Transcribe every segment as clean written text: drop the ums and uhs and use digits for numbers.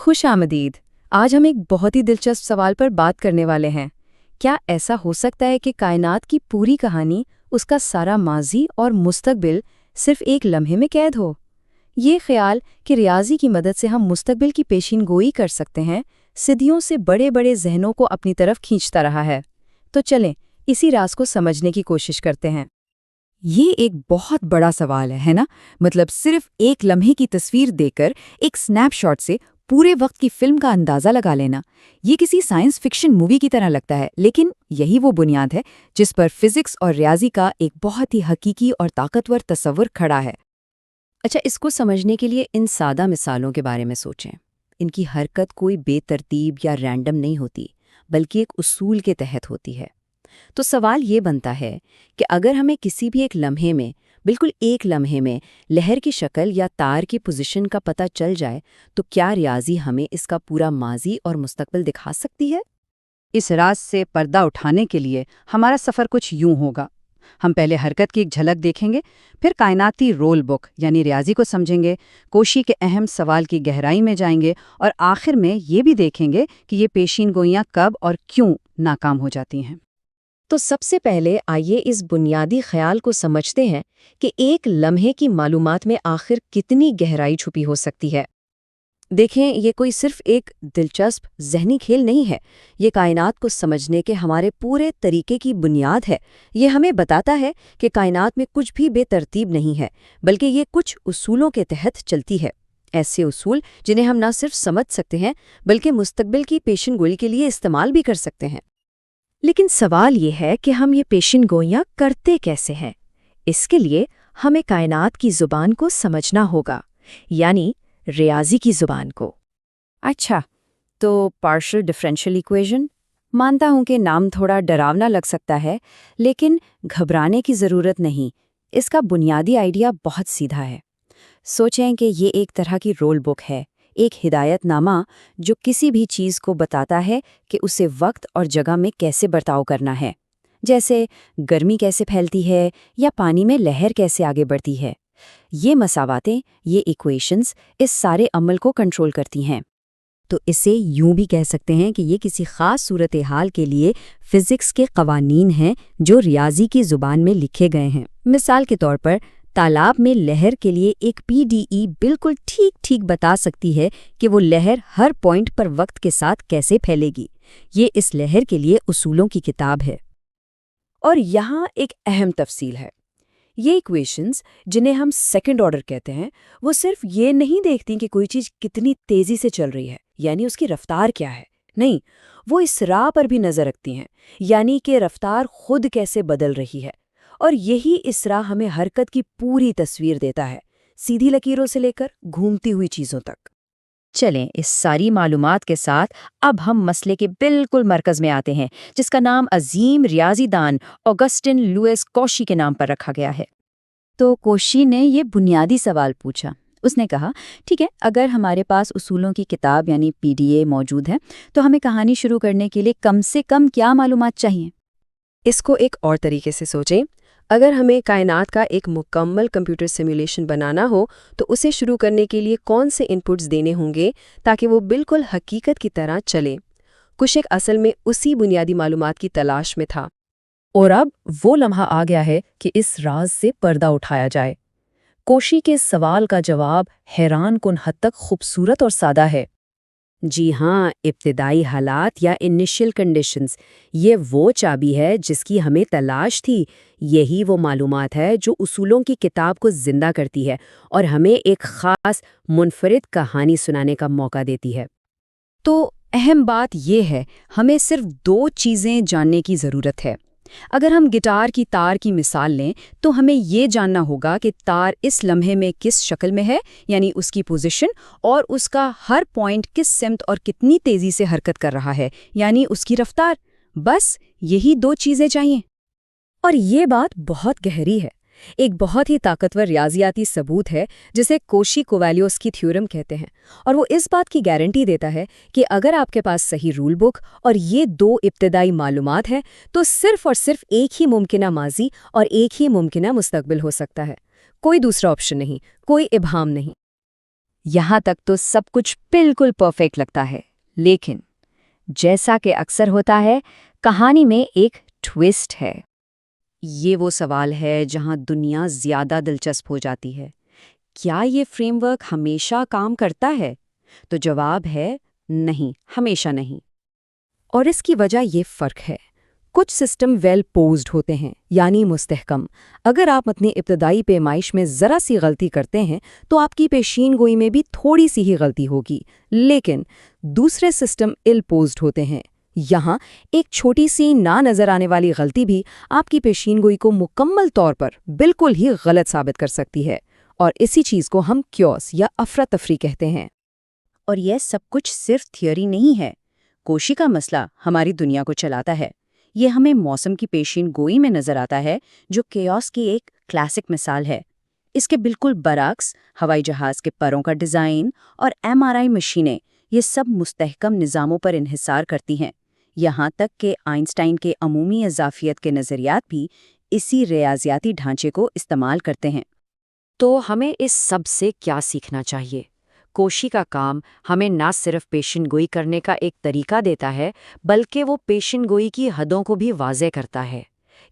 خوش آمدید۔ آج ہم ایک بہت ہی دلچسپ سوال پر بات کرنے والے ہیں۔ کیا ایسا ہو سکتا ہے کہ کائنات کی پوری کہانی، اس کا سارا ماضی اور مستقبل صرف ایک لمحے میں قید ہو؟ یہ خیال کہ ریاضی کی مدد سے ہم مستقبل کی پیشین گوئی کر سکتے ہیں، صدیوں سے بڑے بڑے ذہنوں کو اپنی طرف کھینچتا رہا ہے۔ تو چلیں اسی راز کو سمجھنے کی کوشش کرتے ہیں۔ یہ ایک بہت بڑا سوال ہے نا؟ مطلب صرف ایک لمحے کی تصویر دے کر ایک سنیپ شاٹ سے پورے وقت کی فلم کا اندازہ لگا لینا، یہ کسی سائنس فکشن مووی کی طرح لگتا ہے، لیکن یہی وہ بنیاد ہے جس پر فزکس اور ریاضی کا ایک بہت ہی حقیقی اور طاقتور تصور کھڑا ہے۔ اچھا، اس کو سمجھنے کے لیے ان سادہ مثالوں کے بارے میں سوچیں۔ ان کی حرکت کوئی بے ترتیب یا رینڈم نہیں ہوتی، بلکہ ایک اصول کے تحت ہوتی ہے۔ تو سوال یہ بنتا ہے کہ اگر ہمیں کسی بھی ایک لمحے میں، بالکل ایک لمحے میں، لہر کی شکل یا تار کی پوزیشن کا پتہ چل جائے تو کیا ریاضی ہمیں اس کا پورا ماضی اور مستقبل دکھا سکتی ہے؟ اس راز سے پردہ اٹھانے کے لیے ہمارا سفر کچھ یوں ہوگا۔ ہم پہلے حرکت کی ایک جھلک دیکھیں گے، پھر کائناتی رول بک یعنی ریاضی کو سمجھیں گے، کوشی کے اہم سوال کی گہرائی میں جائیں گے، اور آخر میں یہ بھی دیکھیں گے کہ یہ پیشین گوئیاں کب اور کیوں ناکام ہو جاتی ہیں۔ تو سب سے پہلے آئیے اس بنیادی خیال کو سمجھتے ہیں کہ ایک لمحے کی معلومات میں آخر کتنی گہرائی چھپی ہو سکتی ہے۔ دیکھیں، یہ کوئی صرف ایک دلچسپ ذہنی کھیل نہیں ہے، یہ کائنات کو سمجھنے کے ہمارے پورے طریقے کی بنیاد ہے۔ یہ ہمیں بتاتا ہے کہ کائنات میں کچھ بھی بے ترتیب نہیں ہے، بلکہ یہ کچھ اصولوں کے تحت چلتی ہے، ایسے اصول جنہیں ہم نہ صرف سمجھ سکتے ہیں بلکہ مستقبل کی پیشن گوئی کے لیے استعمال بھی کر سکتے ہیں۔ لیکن سوال یہ ہے کہ ہم یہ پیشن گوئیاں کرتے کیسے ہیں؟ اس کے لیے ہمیں کائنات کی زبان کو سمجھنا ہوگا، یعنی ریاضی کی زبان کو۔ اچھا، تو پارشل ڈفرینشیل ایکویشن؟ مانتا ہوں کہ نام تھوڑا ڈراونا لگ سکتا ہے، لیکن گھبرانے کی ضرورت نہیں۔ اس کا بنیادی آئیڈیا بہت سیدھا ہے۔ سوچیں کہ یہ ایک طرح کی رول بک ہے، ایک ہدایت نامہ جو کسی بھی چیز کو بتاتا ہے کہ اسے وقت اور جگہ میں کیسے برتاؤ کرنا ہے، جیسے گرمی کیسے پھیلتی ہے یا پانی میں لہر کیسے آگے بڑھتی ہے۔ یہ مساواتیں، یہ ایکویشنز اس سارے عمل کو کنٹرول کرتی ہیں۔ تو اسے یوں بھی کہہ سکتے ہیں کہ یہ کسی خاص صورتحال کے لیے فزکس کے قوانین ہیں جو ریاضی کی زبان میں لکھے گئے ہیں۔ مثال کے طور پر تالاب میں لہر کے لیے ایک پی ڈی ای بالکل ٹھیک بتا سکتی ہے کہ وہ لہر ہر پوائنٹ پر وقت کے ساتھ کیسے پھیلے گی۔ یہ اس لہر کے لیے اصولوں کی کتاب ہے۔ اور یہاں ایک اہم تفصیل ہے، یہ ایکویشنز جنہیں ہم سیکنڈ آرڈر کہتے ہیں، وہ صرف یہ نہیں دیکھتی کہ کوئی چیز کتنی تیزی سے چل رہی ہے، یعنی اس کی رفتار کیا ہے، نہیں، وہ اس راہ پر بھی نظر رکھتی ہیں، یعنی کہ رفتار خود کیسے بدل رہی ہے۔ اور یہی اس راہ ہمیں حرکت کی پوری تصویر دیتا ہے، سیدھی لکیروں سے لے کر گھومتی ہوئی چیزوں تک۔ چلیں اس ساری معلومات کے ساتھ اب ہم مسئلے کے بالکل مرکز میں آتے ہیں، جس کا نام عظیم ریاضی دان آگسٹن لوئس کوشی کے نام پر رکھا گیا ہے۔ تو کوشی نے یہ بنیادی سوال پوچھا۔ اس نے کہا، ٹھیک ہے، اگر ہمارے پاس اصولوں کی کتاب یعنی پی ڈی اے موجود ہے تو ہمیں کہانی شروع کرنے کے لیے کم سے کم کیا معلومات چاہیے؟ اس کو ایک اور طریقے سے سوچیں۔ اگر ہمیں کائنات کا ایک مکمل کمپیوٹر سیمولیشن بنانا ہو تو اسے شروع کرنے کے لیے کون سے انپٹس دینے ہوں گے تاکہ وہ بالکل حقیقت کی طرح چلے؟ کشک اصل میں اسی بنیادی معلومات کی تلاش میں تھا۔ اور اب وہ لمحہ آ گیا ہے کہ اس راز سے پردہ اٹھایا جائے۔ کوشی کے سوال کا جواب حیران کن حد تک خوبصورت اور سادہ ہے۔ جی ہاں، ابتدائی حالات یا انیشل کنڈیشنز، یہ وہ چابی ہے جس کی ہمیں تلاش تھی۔ یہی وہ معلومات ہے جو اصولوں کی کتاب کو زندہ کرتی ہے اور ہمیں ایک خاص منفرد کہانی سنانے کا موقع دیتی ہے۔ تو اہم بات یہ ہے، ہمیں صرف دو چیزیں جاننے کی ضرورت ہے۔ اگر ہم گٹار کی تار کی مثال لیں تو ہمیں یہ جاننا ہوگا کہ تار اس لمحے میں کس شکل میں ہے، یعنی اس کی پوزیشن، اور اس کا ہر پوائنٹ کس سمت اور کتنی تیزی سے حرکت کر رہا ہے، یعنی اس کی رفتار۔ بس یہی دو چیزیں چاہیے۔ اور یہ بات بہت گہری ہے، ایک بہت ہی طاقتور ریاضیاتی ثبوت ہے جسے کوشی کووالیوسکی تھیورم کہتے ہیں، اور وہ اس بات کی گارنٹی دیتا ہے کہ اگر آپ کے پاس صحیح رول بک اور یہ دو ابتدائی معلومات ہیں تو صرف اور صرف ایک ہی ممکنہ ماضی اور ایک ہی ممکنہ مستقبل ہو سکتا ہے، کوئی دوسرا آپشن نہیں، کوئی ابہام نہیں۔ یہاں تک تو سب کچھ بالکل پرفیکٹ لگتا ہے، لیکن جیسا کہ اکثر ہوتا ہے، کہانی میں ایک ٹویسٹ ہے۔ یہ وہ سوال ہے جہاں دنیا زیادہ دلچسپ ہو جاتی ہے۔ کیا یہ فریم ورک ہمیشہ کام کرتا ہے؟ تو جواب ہے نہیں، ہمیشہ نہیں۔ اور اس کی وجہ یہ فرق ہے۔ کچھ سسٹم ویل پوزڈ ہوتے ہیں، یعنی مستحکم۔ اگر آپ اپنی ابتدائی پیمائش میں ذرا سی غلطی کرتے ہیں تو آپ کی پیشین گوئی میں بھی تھوڑی سی ہی غلطی ہوگی، لیکن دوسرے سسٹم ill پوزڈ ہوتے ہیں۔ یہاں ایک چھوٹی سی نہ نظر آنے والی غلطی بھی آپ کی پیشین گوئی کو مکمل طور پر بالکل ہی غلط ثابت کر سکتی ہے، اور اسی چیز کو ہم کیوس یا افراتفری کہتے ہیں۔ اور یہ سب کچھ صرف تھیوری نہیں ہے۔ کوشی کا مسئلہ ہماری دنیا کو چلاتا ہے۔ یہ ہمیں موسم کی پیشین گوئی میں نظر آتا ہے، جو کیوس کی ایک کلاسک مثال ہے۔ اس کے بالکل برعکس ہوائی جہاز کے پروں کا ڈیزائن اور MRI مشینیں، یہ سب مستحکم نظاموں پر انحصار کرتی ہیں۔ یہاں تک کہ آئنسٹائن کے عمومی اضافیت کے نظریات بھی اسی ریاضیاتی ڈھانچے کو استعمال کرتے ہیں۔ تو ہمیں اس سب سے کیا سیکھنا چاہیے؟ کوشی کا کام ہمیں نہ صرف پیشن گوئی کرنے کا ایک طریقہ دیتا ہے، بلکہ وہ پیشن گوئی کی حدوں کو بھی واضح کرتا ہے۔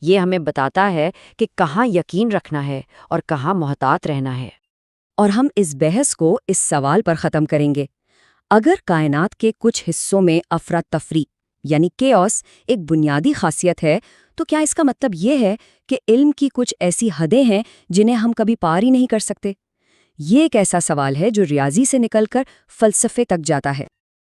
یہ ہمیں بتاتا ہے کہ کہاں یقین رکھنا ہے اور کہاں محتاط رہنا ہے۔ اور ہم اس بحث کو اس سوال پر ختم کریں گے: اگر کائنات کے کچھ حصوں میں افراتفری یعنی کیوس ایک بنیادی خاصیت ہے، تو کیا اس کا مطلب یہ ہے کہ علم کی کچھ ایسی حدیں ہیں جنہیں ہم کبھی پار ہی نہیں کر سکتے؟ یہ ایک ایسا سوال ہے جو ریاضی سے نکل کر فلسفے تک جاتا ہے۔